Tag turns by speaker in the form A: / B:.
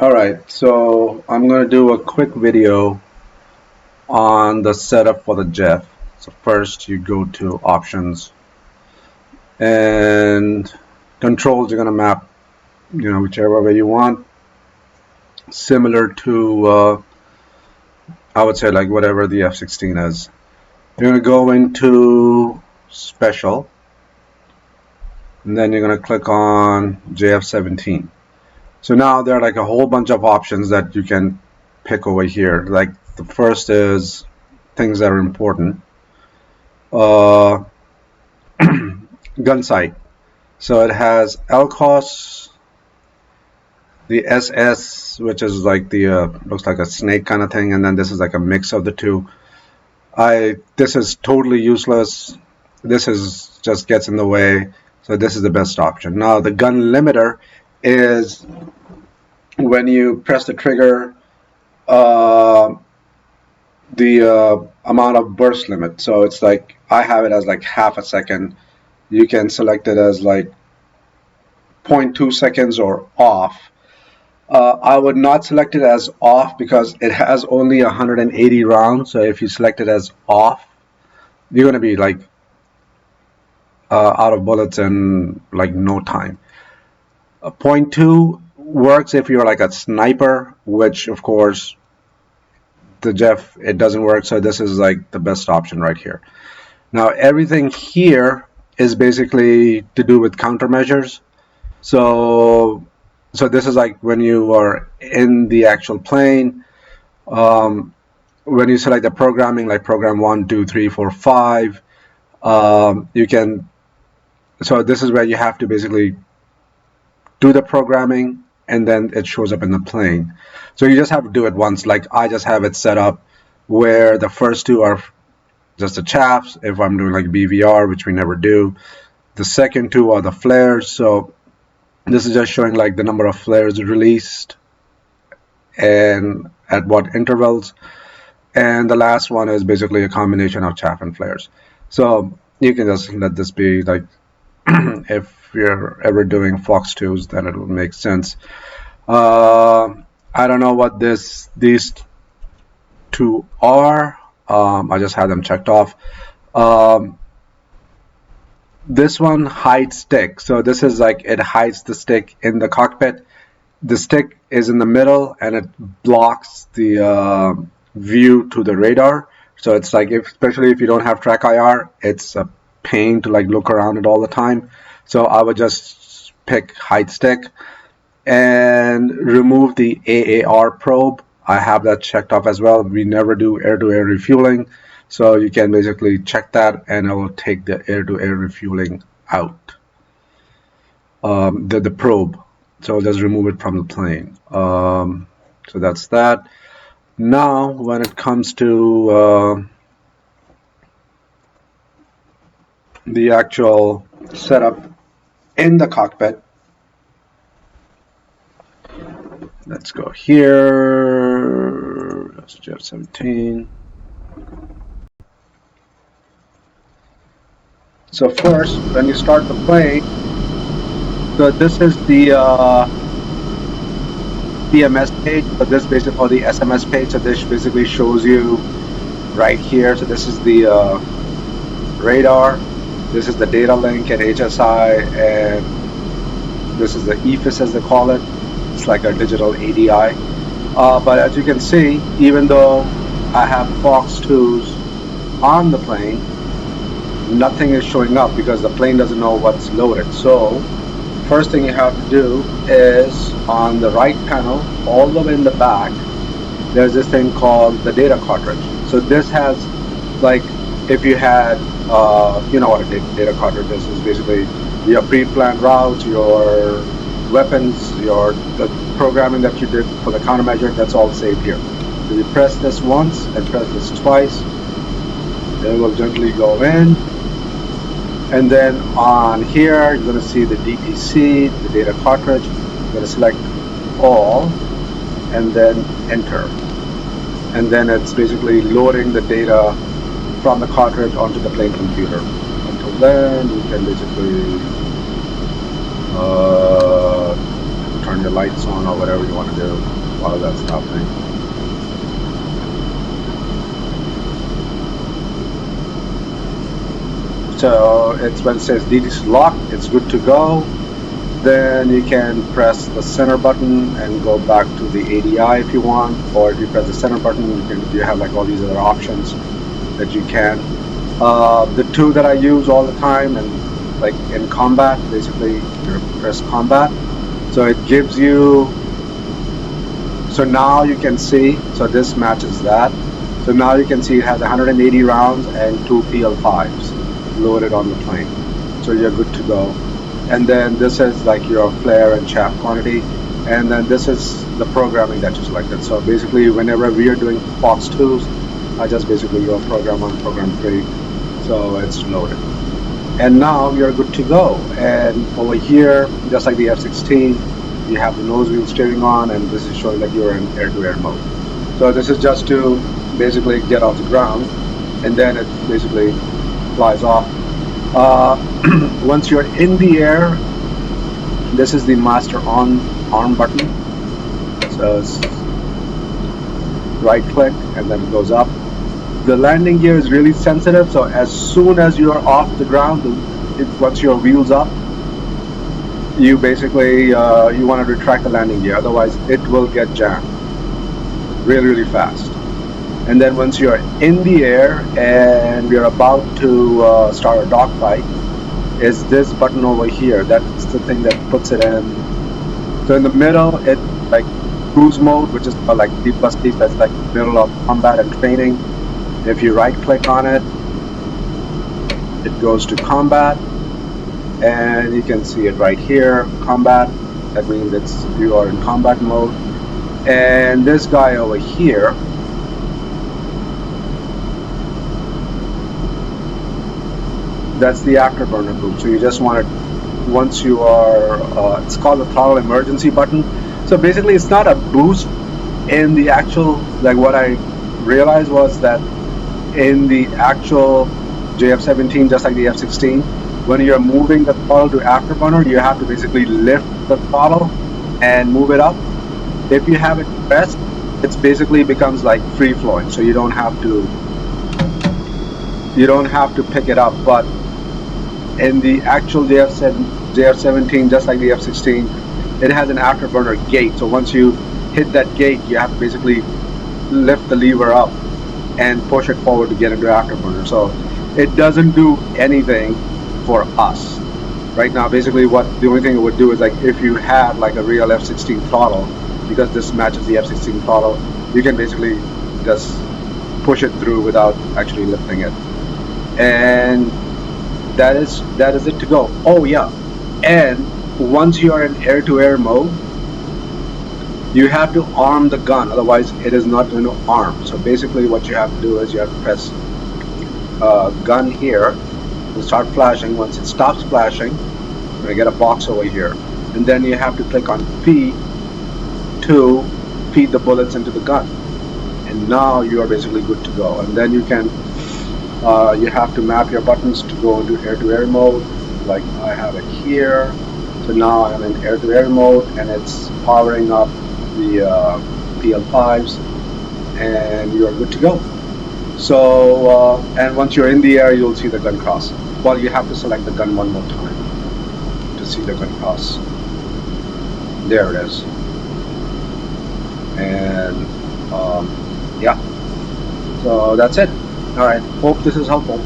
A: Alright, so I'm going to do a quick video on the setup for the JF. So first you go to options and controls. You're going to map, whichever way you want, similar to I would say like whatever the F16 is. You're going to go into special, and then you're going to click on JF17. So now there are like a whole bunch of options that you can pick over here. Like the first is things that are important. Gun sight. So it has LCOS, the SS, which is like the looks like a snake kind of thing, and then this is like a mix of the two. This is totally useless. This is just gets in the way. So this is the best option. Now the gun limiter is when you press the trigger, the amount of burst limit. So it's like I have it as like half a second. You can select it as like 0.2 seconds or off. I would not select it as off because it has only 180 rounds. So if you select it as off, you're going to be like out of bullets in like no time. 0.2 works if you're like a sniper, which of course the JF, it doesn't work. So this is like the best option right here. Now everything here is basically to do with countermeasures. So this is like when you are in the actual plane. When you select the programming, like program 1, 2, 3, 4, 5, you can. So this is where you have to basically do the programming, and then it shows up in the plane. So you just have to do it once. Like I just have it set up where the first two are just the chaffs. If I'm doing like BVR, which we never do, the second two are the flares. So this is just showing like the number of flares released and at what intervals. And the last one is basically a combination of chaff and flares. So you can just let this be like if you're ever doing Fox 2s, then it would make sense. I don't know what these two are. I just had them checked off. This one hides stick. So this is like it hides the stick in the cockpit. The stick is in the middle and it blocks the view to the radar. So it's like especially if you don't have track IR, it's a pain to like look around it all the time. So I would just pick hide stick and remove the AAR probe. I have that checked off as well. We never do air-to-air refueling. So you can basically check that and it will take the air-to-air refueling out. The probe. So just remove it from the plane. So that's that. Now when it comes to the actual setup in the cockpit, let's go here. That's JF17. So first, when you start the plane, so this is the PMS page, but this basically, or the SMS page. So this basically shows you right here. So this is the radar. This is the data link and HSI, and this is the EFIS as they call it. It's like a digital ADI. But as you can see, even though I have Fox 2s on the plane, nothing is showing up because the plane doesn't know what's loaded. So first thing you have to do is on the right panel, all the way in the back, there's this thing called the data cartridge. So this has, like, if you had, you know what a data cartridge is basically your pre-planned routes, your weapons, the programming that you did for the countermeasure, that's all saved here. So you press this once and press this twice, it will gently go in. And then on here, you're going to see the DTC, the data cartridge. You're going to select all and then enter. And then it's basically loading the data from the cartridge onto the plane computer. Until then, you can basically turn your lights on or whatever you want to do while that's happening. So it's when it says DTC lock, it's good to go. Then you can press the center button and go back to the ADI if you want, or if you press the center button, you have like all these other options that you can. The two that I use all the time and like in combat, basically you press combat. So it gives you, so now you can see, so this matches that. So now you can see it has 180 rounds and 2 PL5s loaded on the plane. So you're good to go. And then this is like your flare and chaff quantity. And then this is the programming that you selected. So basically whenever we are doing Fox 2s, I just basically go program 1, program 3. So it's loaded. And now you're good to go. And over here, just like the F16, you have the nose wheel steering on, and this is showing that you're in air-to-air mode. So this is just to basically get off the ground, and then it basically flies off. Once you're in the air, this is the master on arm button. So it's right click and then it goes up. The landing gear is really sensitive, so as soon as you're off the ground, once your wheels up, you basically you want to retract the landing gear, otherwise it will get jammed really fast. And then once you're in the air and we're about to start a dogfight, is this button over here. That's the thing that puts it in. So in the middle, it's like cruise mode, which is like D++, that's like middle of combat and training. If you right click on it, it goes to combat, and you can see it right here, combat. That means you are in combat mode. And this guy over here, that's the afterburner boot. So you just want it, once you are, it's called the throttle emergency button. So basically it's not a boost in the actual, like what I realized was that in the actual JF17, just like the F16, when you're moving the throttle to afterburner, you have to basically lift the throttle and move it up. If you have it pressed, it basically becomes like free flowing, so you don't have to pick it up. But in the actual JF17, just like the F16, it has an afterburner gate. So once you hit that gate, you have to basically lift the lever up and push it forward to get into afterburner. So it doesn't do anything for us right now. Basically the only thing it would do is, like, if you had like a real F16 throttle, because this matches the F16 throttle, you can basically just push it through without actually lifting it. And that is it to go. Oh yeah, and once you are in air-to-air mode, you have to arm the gun, otherwise it is not going to arm. So basically what you have to do is you have to press gun here to start flashing. Once it stops flashing, you're going to get a box over here, and then you have to click on P to feed the bullets into the gun, and now you are basically good to go. And then you can you have to map your buttons to go into air-to-air mode, like I have it here. So now I'm in air-to-air mode, and it's powering up the PL5s, and you are good to go. So and once you're in the air, you'll see the gun cross. Well, you have to select the gun one more time to see the gun cross. There it is. And yeah, so that's it. All right, hope this is helpful.